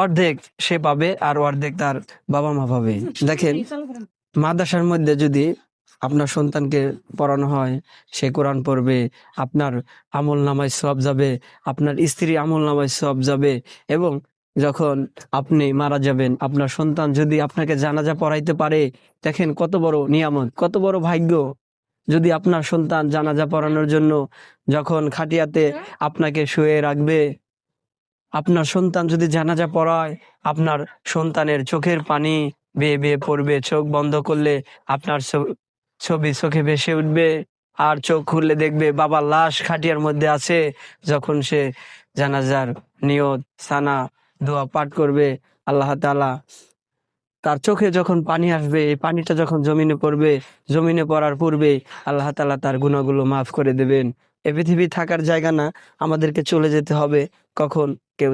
অর্ধেক সে পাবে আর অর্ধেক তার বাবা মা পাবে। দেখেন, মাদ্রাসার মধ্যে যদি আপনার সন্তানকে পড়ানো হয়, সে কোরআন পড়বে, আপনার আমল নামায় সওয়াব যাবে, আপনার স্ত্রী আমল নামায় সওয়াব যাবে। এবং যখন আপনি মারা যাবেন, আপনার সন্তান যদি আপনাকে জানাজা পড়াইতে পারে, দেখেন কত বড় নিয়ামত, কত বড় ভাগ্য। যদি আপনার সন্তান জানাজা পড়ানোর জন্য যখন খাটিয়াতে আপনাকে শুয়ে রাখবে, আপনার সন্তান যদি জানাজা পড়ায়, আপনার সন্তানের চোখের পানি বেয়ে বেয়ে পড়বে। চোখ বন্ধ করলে আপনার ছবি চোখে ভেসে উঠবে, আর চোখ খুললে দেখবে বাবার লাশ খাটিয়ার মধ্যে আছে। যখন সে জানাজার নিয়ত সানা দোয়া পাঠ করবে, আল্লাহ তাআলা তার চোখে যখন পানি আসবে, এই পানিটা যখন জমিনে পড়বে, জমিনে পড়ার পূর্বে আল্লাহ তাআলা তার গুনাহগুলো মাফ করে দেবেন। এ পৃথিবী থাকার জায়গা না, আমাদেরকে চলে যেতে হবে। কখন? কেউ